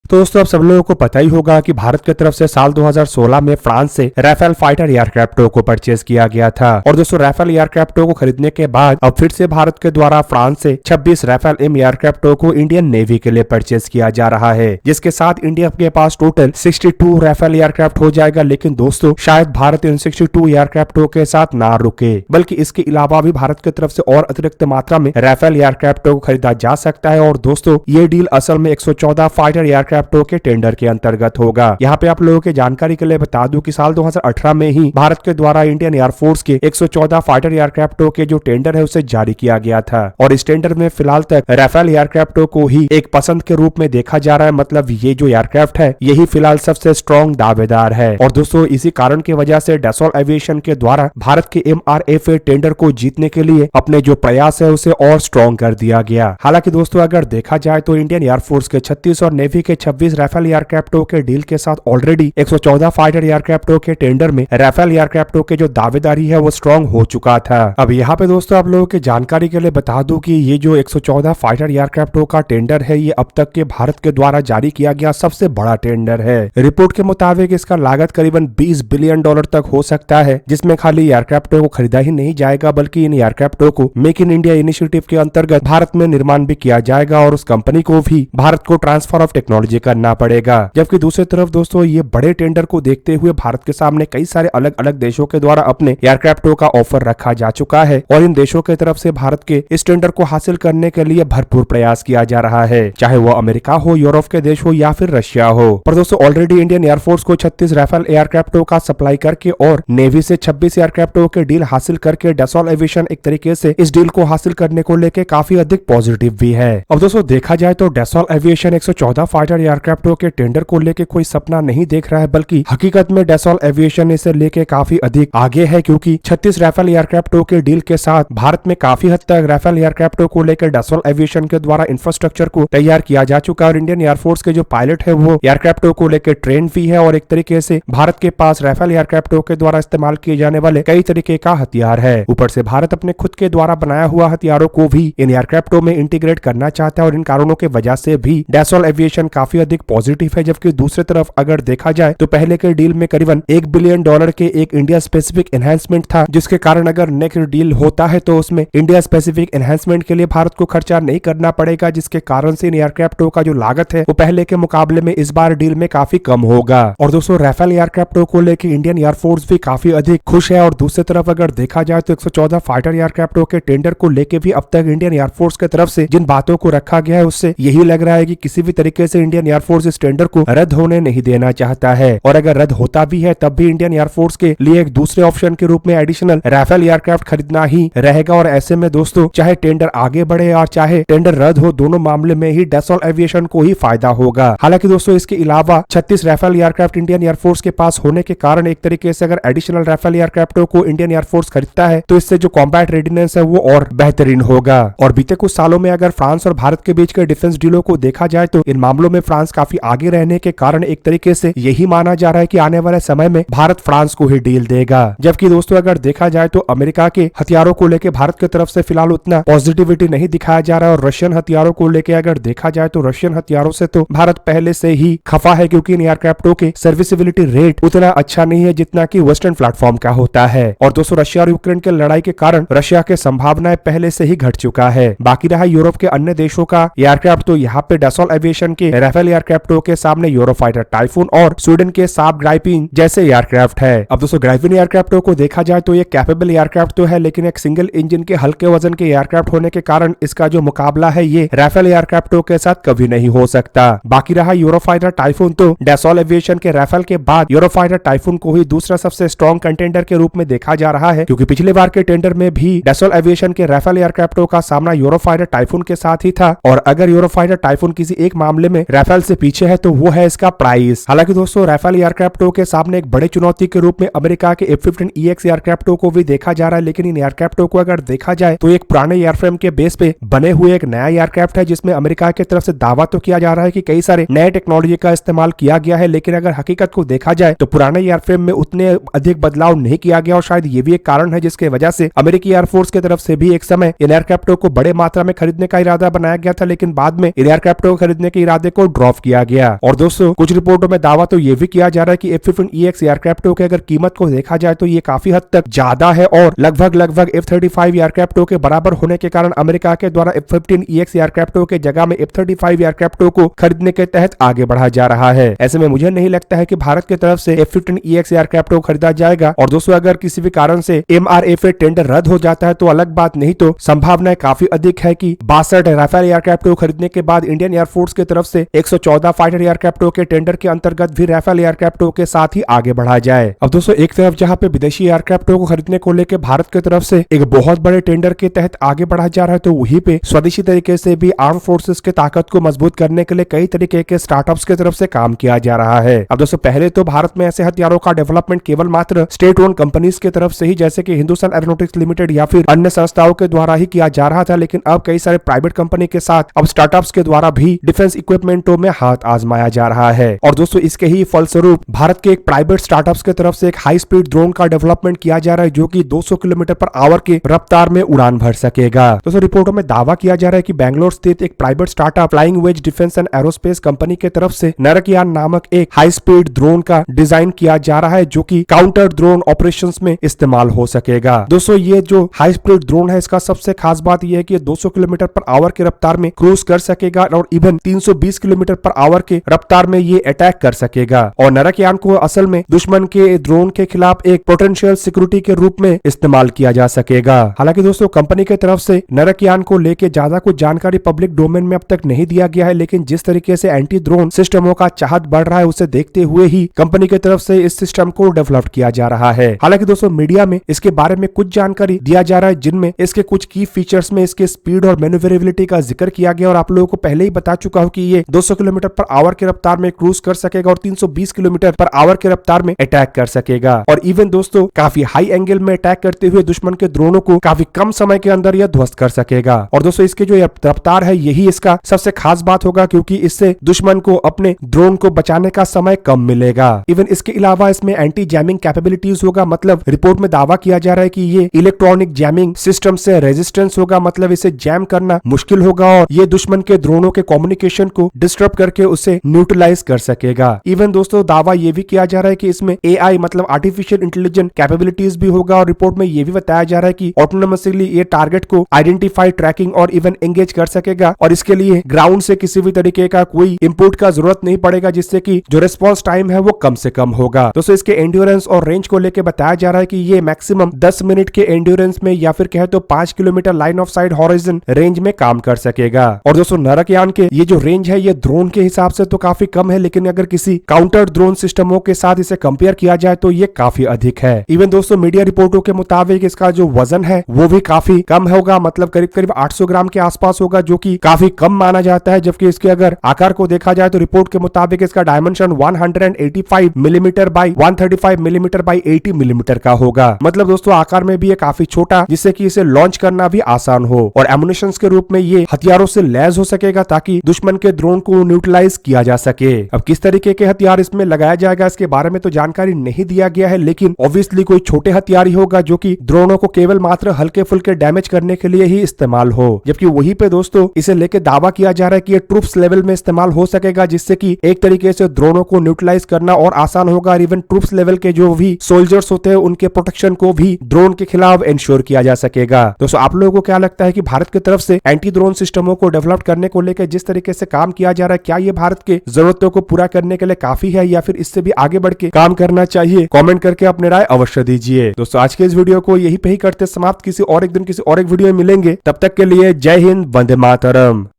तो दोस्तों आप सब लोगों को पता ही होगा कि भारत की तरफ से साल 2016 में फ्रांस से राफेल फाइटर एयरक्राफ्टों को परचेज किया गया था। और दोस्तों राफेल एयरक्राफ्टों को खरीदने के बाद अब फिर से भारत के द्वारा फ्रांस से 26 राफेल एम एयरक्राफ्टों को इंडियन नेवी के लिए परचेज किया जा रहा है, जिसके साथ इंडिया के पास टोटल 62 राफेल एयरक्राफ्ट हो जाएगा। लेकिन दोस्तों शायद भारत इन 62 एयरक्राफ्टों के साथ ना रुके, बल्कि इसके अलावा भी भारत की तरफ से और अतिरिक्त मात्रा में राफेल एयरक्राफ्टों को खरीदा जा सकता है। और दोस्तों ये डील असल में 114 फाइटर एयरक्राफ्टों के टेंडर के अंतर्गत होगा। यहाँ पे आप लोगों के जानकारी के लिए बता दूं कि साल 2018 में ही भारत के द्वारा इंडियन एयरफोर्स के 114 फाइटर एयरक्राफ्टों के जो टेंडर है उसे जारी किया गया था। और इस टेंडर में फिलहाल तक राफेल एयरक्राफ्टों को ही एक पसंद के रूप में देखा जा रहा है। मतलब ये जो एयरक्राफ्ट है यही फिलहाल सबसे स्ट्रॉन्ग दावेदार है। और दोस्तों इसी कारण की वजह से डसॉल्ट एविएशन के द्वारा भारत के MRFA टेंडर को जीतने के लिए अपने जो प्रयास है उसे और स्ट्रॉन्ग कर दिया गया। हालांकि दोस्तों अगर देखा जाए तो इंडियन एयरफोर्स के 36 और नेवी के 26 राफेल एयरक्राफ्टों के डील के साथ ऑलरेडी 114 फाइटर एयरक्राफ्टों के टेंडर में राफेल एयरक्राफ्टों के जो दावेदारी है वो स्ट्रॉन्ग हो चुका था। अब यहाँ पे दोस्तों आप लोगों की जानकारी के लिए बता दूं कि ये जो 114 फाइटर एयरक्राफ्टों का टेंडर है ये अब तक के भारत के द्वारा जारी किया गया सबसे बड़ा टेंडर है। रिपोर्ट के मुताबिक इसका लागत करीबन $20 बिलियन तक हो सकता है, जिसमें खाली एयरक्राफ्टों को खरीदा ही नहीं जाएगा बल्कि इन एयरक्राफ्टों को मेक इन इंडिया इनिशिएटिव के अंतर्गत भारत में निर्माण भी किया जाएगा और उस कंपनी को भी भारत को ट्रांसफर ऑफ टेक्नोलॉजी करना पड़ेगा। जबकि दूसरी तरफ दोस्तों ये बड़े टेंडर को देखते हुए भारत के सामने कई सारे अलग अलग देशों के द्वारा अपने एयरक्राफ्टों का ऑफर रखा जा चुका है और इन देशों की तरफ से भारत के इस टेंडर को हासिल करने के लिए भरपूर प्रयास किया जा रहा है, चाहे वो अमेरिका हो, यूरोप के देश हो या फिर रशिया हो। पर दोस्तों ऑलरेडी इंडियन एयरफोर्स को 36 राफेल एयरक्राफ्टों का सप्लाई करके और नेवी से 26 एयरक्राफ्टों के डील हासिल करके डसॉल्ट एविएशन एक तरीके से इस डील को हासिल करने को लेकर काफी अधिक पॉजिटिव भी है। अब दोस्तों देखा जाए तो डसॉल्ट एविएशन 114 फाइटर एयरक्राफ्टों के टेंडर को लेकर कोई सपना नहीं देख रहा है, बल्कि हकीकत में डसॉल्ट एविएशन इसे लेके काफी अधिक आगे है, क्योंकि 36 राफेल एयरक्राफ्टों के डील के साथ भारत में काफी हद तक राफेल एयरक्राफ्टों को लेकर डसॉल्ट एविएशन के द्वारा इंफ्रास्ट्रक्चर को तैयार किया जा चुका है और इंडियन एयरफोर्स के जो पायलट है वो एयरक्राफ्टों को लेकर ट्रेन भी है और एक तरीके से भारत के पास राफेल एयरक्राफ्टों के द्वारा इस्तेमाल किए जाने वाले कई तरीके का हथियार है। ऊपर से भारत अपने खुद के द्वारा बनाया हुआ हथियारों को भी इन एयरक्राफ्टों में इंटीग्रेट करना चाहता है और इन कारणों की वजह से भी डसॉल्ट एविएशन काफी अधिक पॉजिटिव है। जबकि दूसरी तरफ अगर देखा जाए तो पहले के डील में करीबन $1 बिलियन के एक इंडिया स्पेसिफिक एनहांसमेंट था, जिसके कारण अगर नेक्स्ट डील होता है तो उसमें इंडिया स्पेसिफिक एनहांसमेंट के लिए भारत को खर्चा नहीं करना पड़ेगा, जिसके कारण से इन एयरक्राफ्टों का जो लागत है वो पहले के मुकाबले में इस बार डील में काफी कम होगा। और दोस्तों राफेल एयरक्राफ्टों को लेकर इंडियन एयरफोर्स भी काफी अधिक खुश है। और दूसरी तरफ अगर देखा जाए तो 114 फाइटर एयरक्राफ्टों के टेंडर को लेकर भी अब तक इंडियन एयरफोर्स की तरफ से जिन बातों को रखा गया है उससे यही लग रहा है कि किसी भी तरीके से इंडियन एयरफोर्स इस टेंडर को रद्द होने नहीं देना चाहता है। और अगर रद्द होता भी है तब भी इंडियन एयरफोर्स के लिए एक दूसरे ऑप्शन के रूप में एडिशनल राफेल एयरक्राफ्ट खरीदना ही रहेगा। और ऐसे में दोस्तों चाहे टेंडर आगे बढ़े और चाहे टेंडर रद्द हो, दोनों मामले में ही डसॉल्ट एविएशन को ही फायदा होगा। हालांकि दोस्तों इसके अलावा 36 राफेल एयरक्राफ्ट इंडियन एयरफोर्स के पास होने के कारण एक तरीके से अगर एडिशनल राफेल एयरक्राफ्टों को इंडियन एयरफोर्स खरीदता है तो इससे जो कॉम्बैट रेडीनेस है वो और बेहतरीन होगा। और बीते कुछ सालों में अगर फ्रांस और भारत के बीच के डिफेंस डीलों को देखा जाए तो इन मामलों में फ्रांस काफी आगे रहने के कारण एक तरीके से यही माना जा रहा है कि आने वाले समय में भारत फ्रांस को ही डील देगा। जबकि दोस्तों अगर देखा जाए तो अमेरिका के हथियारों को लेकर भारत की तरफ से फिलहाल उतना पॉजिटिविटी नहीं दिखाया जा रहा है और रशियन हथियारों को लेकर अगर देखा जाए तो रशियन हथियारों से तो भारत पहले से ही खफा है, क्योंकि इन एयरक्राफ्टों के सर्विसिबिलिटी रेट उतना अच्छा नहीं है जितना कि वेस्टर्न प्लेटफॉर्म का होता है। और दोस्तों रशिया और यूक्रेन के लड़ाई के कारण रशिया के संभावनाएं पहले से ही घट चुका है। बाकी रहा यूरोप के अन्य देशों का एयरक्राफ्ट, तो यहाँ पे डसॉल्ट एविएशन के राफेल एयरक्राफ्टों के सामने यूरोफाइटर टाइफून और स्वीडन के साब ग्राइपिन जैसे एयरक्राफ्ट है। अब दोस्तों ग्राइपिन एयरक्राफ्टों को देखा जाए तो ये कैपेबल एयरक्राफ्ट तो है, लेकिन एक सिंगल इंजन के हल्के वजन के एयरक्राफ्ट होने के कारण इसका जो मुकाबला है ये राफेल एयरक्राफ्टों के साथ कभी नहीं हो सकता। बाकी रहा यूरोफाइटर टाइफून, तो डसॉल्ट एविएशन के राफेल के बाद यूरोफाइटर टाइफून को ही दूसरा सबसे स्ट्रॉन्ग कंटेंडर के रूप में देखा जा रहा है, क्योंकि पिछले बार के टेंडर में भी डसॉल्ट एविएशन के राफेल एयरक्राफ्टों का सामना यूरोफाइटर टाइफून के साथ ही था। और अगर यूरोफाइटर टाइफून किसी एक मामले में राफेल से पीछे है तो वो है इसका प्राइस। हालांकि दोस्तों राफेल एयरक्राफ्टों के सामने एक बड़ी चुनौती के रूप में अमेरिका के F-15EX एयरक्राफ्टों को भी देखा जा रहा है, लेकिन इन एयरक्राफ्टों को अगर देखा जाए तो एक पुराने एयरफ्रेम के बेस पे बने हुए एक नया एयरक्राफ्ट है, जिसमें अमेरिका की तरफ से दावा तो किया जा रहा है कि कई सारे नए टेक्नोलॉजी का इस्तेमाल किया गया है, लेकिन अगर हकीकत को देखा जाए तो पुराने एयरफ्रेम में उतने अधिक बदलाव नहीं किया गया और शायद ये भी एक कारण है जिसके वजह से अमेरिकी एयरफोर्स की तरफ से भी एक समय इन एयरक्राफ्टों को बड़े मात्रा में खरीदने का इरादा बनाया गया था, लेकिन बाद में इन एयरक्राफ्टों को खरीदने के इरादे को ऑर्डर ऑफ किया गया। और दोस्तों कुछ रिपोर्टों में दावा तो ये भी किया जा रहा है कि F-15EX एयरक्राफ्टों के अगर कीमत को देखा जाए तो ये काफी हद तक ज्यादा है और लगभग F-35 एयरक्राफ्टों के बराबर होने के कारण अमेरिका के द्वारा F-15EX एयरक्राफ्टों के जगह में F-35 एयरक्राफ्टों को खरीदने के तहत आगे बढ़ा जा रहा है। ऐसे में मुझे नहीं लगता है कि भारत की तरफ से F-15EX एयरक्राफ्ट को खरीदा जाएगा। और दोस्तों अगर किसी भी कारण से MRFA टेंडर रद्द हो जाता है तो अलग बात, नहीं तो संभावनाएं काफी अधिक है कि 62 राफेल एयरक्राफ्ट को खरीदने के बाद इंडियन एयरफोर्स की तरफ से 114 फाइटर एयरक्राफ्टों के टेंडर के अंतर्गत भी राफेल एयरक्राफ्टों के साथ ही आगे बढ़ा जाए। अब दोस्तों एक तरफ जहां पे विदेशी एयरक्राफ्टों को खरीदने को लेकर भारत की तरफ से एक बहुत बड़े टेंडर के तहत आगे बढ़ा जा रहा है, तो वहीं पे स्वदेशी तरीके से भी आर्म फोर्सेस की ताकत को मजबूत करने के लिए कई तरीके के स्टार्टअप्स की तरफ से काम किया जा रहा है। अब दोस्तों पहले तो भारत में ऐसे हथियारों का डेवलपमेंट केवल मात्र स्टेट ओन कंपनीज की तरफ से ही, जैसे कि हिंदुस्तान एरोनॉटिक्स लिमिटेड या फिर अन्य संस्थाओं के द्वारा ही किया जा रहा था, लेकिन अब कई सारे प्राइवेट कंपनी के साथ अब स्टार्टअप्स के द्वारा भी डिफेंस इक्विपमेंटों में हाथ आजमाया जा रहा है। और दोस्तों इसके ही फलस्वरूप भारत के एक प्राइवेट स्टार्टअप्स की तरफ से एक हाई स्पीड ड्रोन का डेवलपमेंट किया जा रहा है, जो कि 200 किलोमीटर पर आवर के रफ्तार में उड़ान भर सकेगा। दोस्तों रिपोर्टों में दावा किया जा रहा है कि बेंगलोर स्थित एक private startup flying wedge defence and aerospace company की तरफ से नरकयान नामक एक हाई स्पीड ड्रोन का डिजाइन किया जा रहा है, जो कि काउंटर ड्रोन ऑपरेशंस में इस्तेमाल हो सकेगा। दोस्तों ये जो हाई स्पीड ड्रोन है इसका सबसे खास बात यह है कि 200 किलोमीटर पर आवर के रफ्तार में क्रूज कर सकेगा और इवन 320 किलोमीटर पर आवर के रफ्तार में ये अटैक कर सकेगा। और नरकयान को असल में दुश्मन के ड्रोन के खिलाफ एक पोटेंशियल सिक्योरिटी के रूप में इस्तेमाल किया जा सकेगा। हालांकि दोस्तों कंपनी की तरफ से नरकयान को लेकर ज्यादा कुछ जानकारी पब्लिक डोमेन में अब तक नहीं दिया गया है, लेकिन जिस तरीके से एंटी ड्रोन सिस्टमों का चाहत बढ़ रहा है उसे देखते हुए ही कंपनी की तरफ से इस सिस्टम को डेवलप किया जा रहा है। हालांकि दोस्तों मीडिया में इसके बारे में कुछ जानकारी दिया जा रहा है, जिनमें इसके कुछ की फीचर्स में इसके स्पीड और मैन्युवरेबिलिटी का जिक्र किया गया और आप लोगों को पहले ही बता चुका हूं कि ये 200 किलोमीटर पर आवर के रफ्तार में क्रूज कर सकेगा और 320 किलोमीटर पर आवर के रफ्तार में अटैक कर सकेगा। और इवन दोस्तों काफी हाई एंगल में अटैक करते हुए दुश्मन के ड्रोनों को काफी कम समय के अंदर यह ध्वस्त कर सकेगा। और दोस्तों इसके जो रफ्तार है यही इसका सबसे खास बात होगा, क्योंकि इससे दुश्मन को अपने ड्रोन को बचाने का समय कम मिलेगा। इवन इसके अलावा इसमें एंटी जैमिंग कैपेबिलिटीज होगा, मतलब रिपोर्ट में दावा किया जा रहा है कि ये इलेक्ट्रॉनिक जैमिंग सिस्टम से रेजिस्टेंस होगा, मतलब इसे जैम करना मुश्किल होगा और ये दुश्मन के ड्रोनों के कम्युनिकेशन को डिस्टर्ब करके उसे न्यूट्रलाइज कर सकेगा। इवन दोस्तों दावा ये भी किया जा रहा है कि इसमें AI मतलब आर्टिफिशियल इंटेलिजेंस कैपेबिलिटीज भी होगा और रिपोर्ट में ये भी बताया जा रहा है कि ऑटोनोमसली ये टारगेट को आइडेंटिफाई, ट्रैकिंग और इवन एंगेज कर सकेगा और इसके लिए ग्राउंड से किसी भी तरीके का कोई इनपुट का जरूरत नहीं पड़ेगा, जिससे कि जो रिस्पॉन्स टाइम है वो कम से कम होगा। दोस्तों इसके एंड्योरेंस और रेंज को लेकर बताया जा रहा है कि ये मैक्सिमम 10 मिनट के एंड्योरेंस में या फिर कहे तो 5 kilometre line of site horizon range में काम कर सकेगा। और दोस्तों नरकयान के ये जो रेंज है ये ड्रोन के हिसाब से तो काफी कम है, लेकिन अगर किसी काउंटर ड्रोन सिस्टमों के साथ इसे कंपेयर किया जाए तो ये काफी अधिक है। इवन दोस्तों मीडिया रिपोर्टों के मुताबिक इसका जो वजन है वो भी काफी कम होगा, मतलब करीब करीब 800 ग्राम के आसपास होगा, जो कि काफी कम माना जाता है। जबकि इसके अगर आकार को देखा जाए तो रिपोर्ट के मुताबिक इसका dimension 185 millimetre by 135 millimetre by 80 millimetre का होगा। मतलब दोस्तों आकार में भी ये काफी छोटा, जिससे कि इसे लॉन्च करना भी आसान हो और एमुनिशंस के रूप में ये हथियारों से लैस हो सकेगा ताकि दुश्मन के ड्रोन को न्यूट्रलाइज किया जा सके। अब किस तरीके के हथियार इसमें लगाया जाएगा इसके बारे में तो जानकारी नहीं दिया गया है, लेकिन ऑब्वियसली कोई छोटे हथियार ही होगा जो कि ड्रोनों को केवल मात्र हल्के फुल्के डैमेज करने के लिए ही इस्तेमाल हो। जबकि वहीं पे दोस्तों इसे लेके दावा किया जा रहा है कि ये ट्रूप्स लेवल में इस्तेमाल हो सकेगा, जिससे कि एक तरीके से ड्रोनों को न्यूट्रलाइज करना और आसान होगा। इवन ट्रूप्स लेवल के जो भी सोल्जर्स होते हैं उनके प्रोटेक्शन को भी ड्रोन के खिलाफ इंश्योर किया जा सकेगा। दोस्तों आप लोगों को क्या लगता है कि भारत की तरफ से एंटी ड्रोन सिस्टमों को डेवलप करने को लेकर जिस तरीके से काम किया जा रहा है, क्या ये भारत के जरूरतों को पूरा करने के लिए काफी है या फिर इससे भी आगे बढ़ के काम करना चाहिए? कमेंट करके अपने राय अवश्य दीजिए। दोस्तों आज के इस वीडियो को यही पे ही करते समाप्त। किसी और एक दिन किसी और एक वीडियो में मिलेंगे, तब तक के लिए जय हिंद, वंदे मातरम।